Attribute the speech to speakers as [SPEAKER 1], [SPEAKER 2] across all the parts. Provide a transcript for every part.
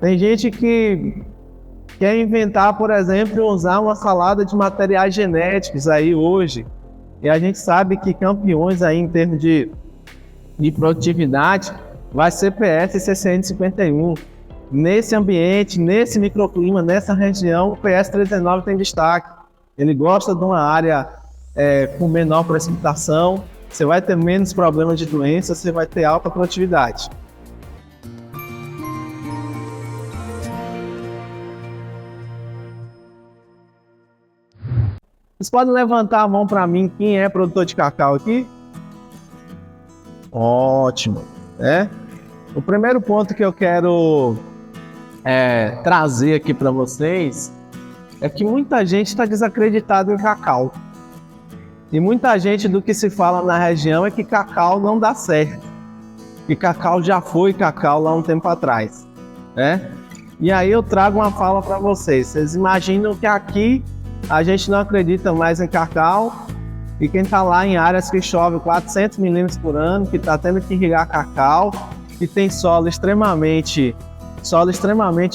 [SPEAKER 1] Tem gente que quer inventar, por exemplo, usar uma salada de materiais genéticos aí hoje. E a gente sabe que campeões aí em termos de produtividade vai ser PS 651. Nesse ambiente, nesse microclima, nessa região, o PS 319 tem destaque. Ele gosta de uma área com menor precipitação, você vai ter menos problemas de doença, você vai ter alta produtividade. Vocês podem levantar a mão para mim, quem é produtor de cacau aqui? Ótimo, né? O primeiro ponto que eu quero trazer aqui para vocês é que muita gente está desacreditada em cacau. E muita gente do que se fala na região é que cacau não dá certo. Que cacau já foi cacau lá um tempo atrás, né? E aí eu trago uma fala para vocês. Vocês imaginam que aqui a gente não acredita mais em cacau, e quem está lá em áreas que chove 400 milímetros por ano, que está tendo que irrigar cacau, que tem solo extremamente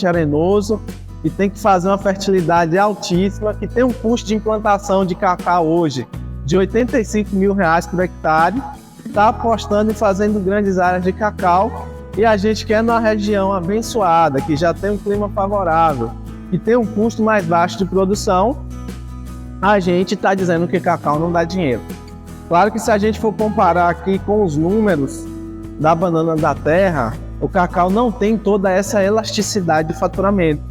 [SPEAKER 1] arenoso, e tem que fazer uma fertilidade altíssima, que tem um custo de implantação de cacau hoje de R$ 85 mil por hectare, está apostando e fazendo grandes áreas de cacau, e a gente quer numa região abençoada, que já tem um clima favorável, que tem um custo mais baixo de produção, a gente está dizendo que cacau não dá dinheiro. Claro que se a gente for comparar aqui com os números da banana da terra, o cacau não tem toda essa elasticidade de faturamento,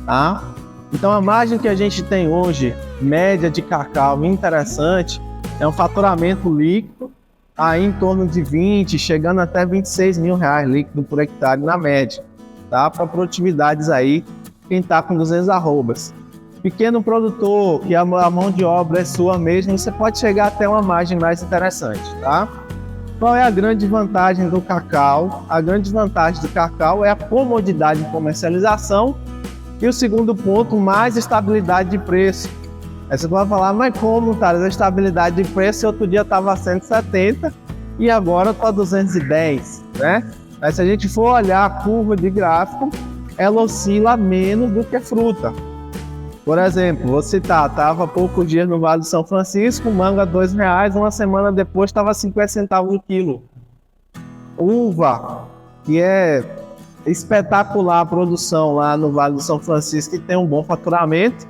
[SPEAKER 1] tá? Então a margem que a gente tem hoje, média de cacau interessante, é um faturamento líquido aí em torno de 20, chegando até 26 mil líquido por hectare na média, tá? Para produtividades aí, quem está com 200 arrobas. Pequeno produtor, que a mão de obra é sua mesmo, você pode chegar até uma margem mais interessante, tá? Qual é a grande vantagem do cacau? A grande vantagem do cacau é a comodidade de comercialização e o segundo ponto, mais estabilidade de preço. Aí você vai falar, mas como, Thales, a estabilidade de preço? Outro dia estava 170 e agora está 210, né? Mas se a gente for olhar a curva de gráfico, ela oscila menos do que a fruta. Por exemplo, vou citar, estava há poucos dias no Vale do São Francisco, manga R$2, uma semana depois estava 50 centavos o quilo. Uva, que é espetacular a produção lá no Vale do São Francisco, que tem um bom faturamento.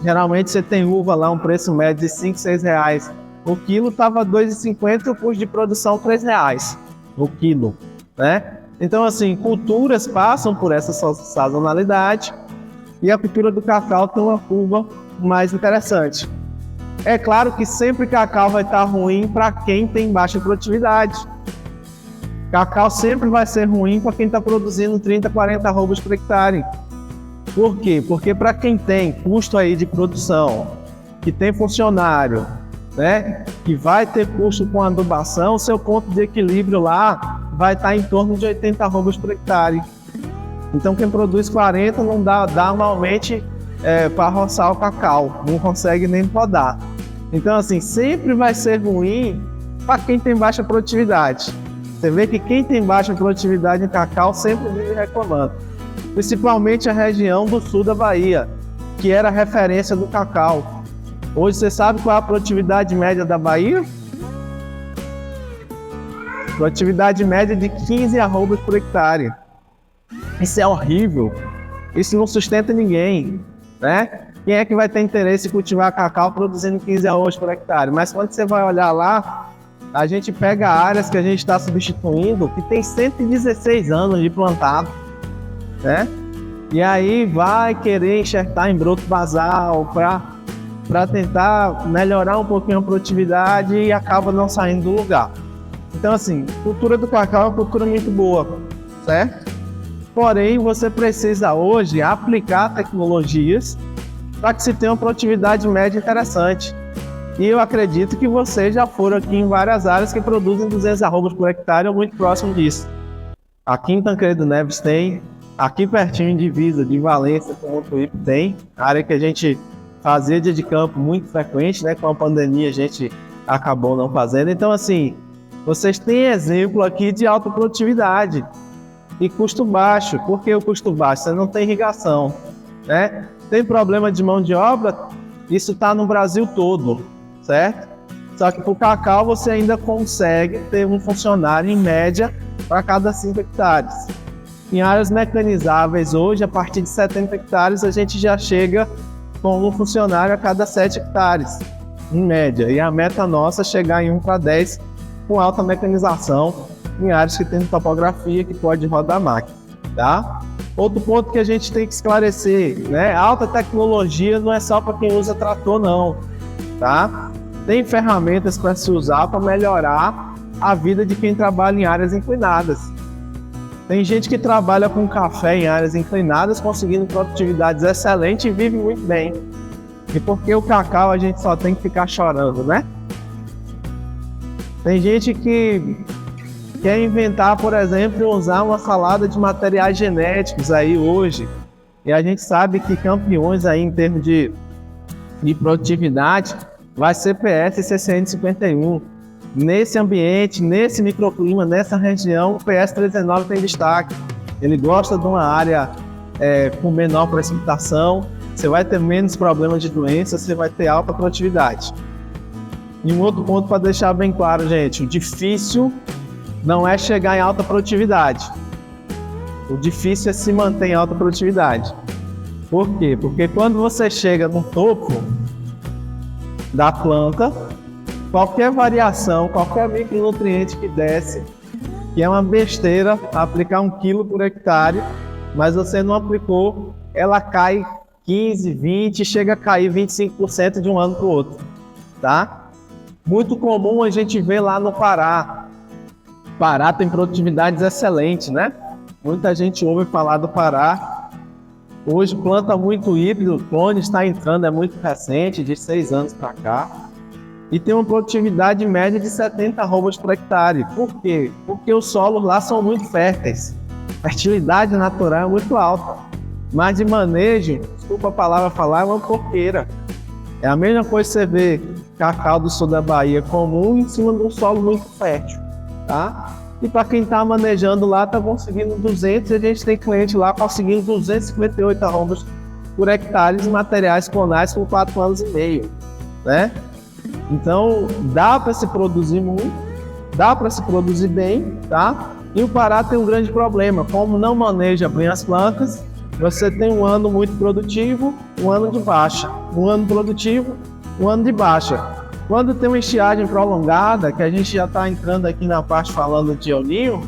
[SPEAKER 1] Geralmente você tem uva lá, um preço médio de R$5, R$6 o quilo, estava R$2,50 e o custo de produção R$3 o quilo, né? Então assim, culturas passam por essa sazonalidade, e a cultura do cacau tem uma curva mais interessante. É claro que sempre cacau vai estar ruim para quem tem baixa produtividade. Cacau sempre vai ser ruim para quem está produzindo 30, 40 arrobas por hectare. Por quê? Porque para quem tem custo aí de produção, que tem funcionário, né, que vai ter custo com adubação, seu ponto de equilíbrio lá vai estar em torno de 80 arrobas por hectare. Então quem produz 40 não dá normalmente para roçar o cacau, não consegue nem podar. Então assim, sempre vai ser ruim para quem tem baixa produtividade. Você vê que quem tem baixa produtividade em cacau sempre vive reclamando. Principalmente a região do sul da Bahia, que era a referência do cacau. Hoje você sabe qual é a produtividade média da Bahia? Produtividade média de 15 arrobas por hectare. Isso é horrível, isso não sustenta ninguém, né? Quem é que vai ter interesse em cultivar cacau produzindo 15 arrobas por hectare? Mas quando você vai olhar lá, a gente pega áreas que a gente está substituindo, que tem 116 anos de plantado, né? E aí vai querer enxertar em broto basal para tentar melhorar um pouquinho a produtividade e acaba não saindo do lugar. Então assim, a cultura do cacau é uma cultura muito boa, certo? Porém, você precisa hoje aplicar tecnologias para que se tenha uma produtividade média interessante. E eu acredito que vocês já foram aqui em várias áreas que produzem 200 arrobas por hectare ou muito próximo disso. Aqui em Tancredo Neves tem, aqui pertinho em divisa de Valência com Mutuípe tem, área que a gente fazia dia de campo muito frequente, né? Com a pandemia a gente acabou não fazendo. Então assim, vocês têm exemplo aqui de alta produtividade. e custo baixo. Por que o custo baixo? Você não tem irrigação, né? Tem problema de mão de obra? Isso está no Brasil todo, certo? Só que para o cacau você ainda consegue ter um funcionário em média para cada 5 hectares. Em áreas mecanizáveis hoje, a partir de 70 hectares, a gente já chega com um funcionário a cada 7 hectares, em média. E a meta nossa é chegar em 1 para 10 com alta mecanização em áreas que tem topografia que pode rodar máquina, tá? Outro ponto que a gente tem que esclarecer, né? Alta tecnologia não é só para quem usa trator, não, tá? Tem ferramentas para se usar para melhorar a vida de quem trabalha em áreas inclinadas. Tem gente que trabalha com café em áreas inclinadas, conseguindo produtividades excelentes e vive muito bem. E porque o cacau a gente só tem que ficar chorando, né? Tem gente que quer inventar, por exemplo, usar uma salada de materiais genéticos aí hoje. E a gente sabe que campeões aí em termos de produtividade vai ser PS e CCN51. Nesse ambiente, nesse microclima, nessa região, o PS319 tem destaque. Ele gosta de uma área com menor precipitação, você vai ter menos problemas de doença, você vai ter alta produtividade. E um outro ponto para deixar bem claro, gente, o difícil não é chegar em alta produtividade. O difícil é se manter em alta produtividade. Por quê? Porque quando você chega no topo da planta, qualquer variação, qualquer micronutriente que desce, que é uma besteira aplicar 1 kg por hectare, mas você não aplicou, ela cai 15, 20, chega a cair 25% de um ano para o outro, tá? Muito comum a gente ver lá no Pará. Pará tem produtividades excelentes, né? Muita gente ouve falar do Pará. Hoje planta muito híbrido, o clone está entrando, é muito recente, de 6 anos para cá. E tem uma produtividade média de 70 arrobas por hectare. Por quê? Porque os solos lá são muito férteis. A fertilidade natural é muito alta. Mas de manejo, desculpa a palavra falar, é uma porqueira. É a mesma coisa que você vê cacau do sul da Bahia comum em cima de um solo muito fértil, tá? E para quem está manejando lá, está conseguindo 200, e a gente tem cliente lá conseguindo 258 arrobas por hectare de materiais clonais por 4 anos e meio, né? Então, dá para se produzir muito, dá para se produzir bem, tá? E o Pará tem um grande problema, como não maneja bem as plantas, você tem um ano muito produtivo, um ano de baixa, um ano produtivo, um ano de baixa. Quando tem uma estiagem prolongada, que a gente já está entrando aqui na parte falando de El Niño,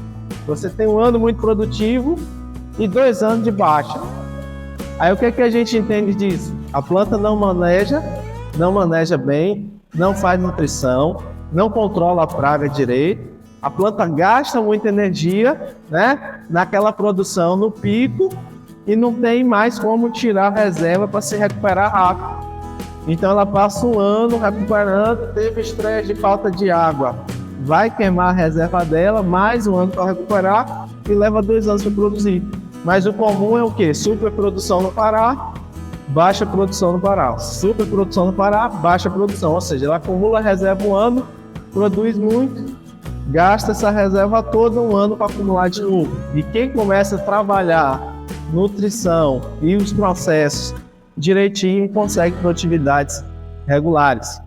[SPEAKER 1] você tem um ano muito produtivo e 2 anos de baixa. Aí o que a gente entende disso? A planta não maneja bem, não faz nutrição, não controla a praga direito, a planta gasta muita energia, né, naquela produção no pico e não tem mais como tirar a reserva para se recuperar rápido. Então ela passa um ano recuperando, teve estresse de falta de água, vai queimar a reserva dela, mais um ano para recuperar e leva 2 anos para produzir. Mas o comum é o quê? Superprodução no Pará, baixa produção no Pará. Superprodução no Pará, baixa produção. Ou seja, ela acumula a reserva um ano, produz muito, gasta essa reserva toda um ano para acumular de novo. E quem começa a trabalhar nutrição e os processos direitinho consegue produtividades regulares.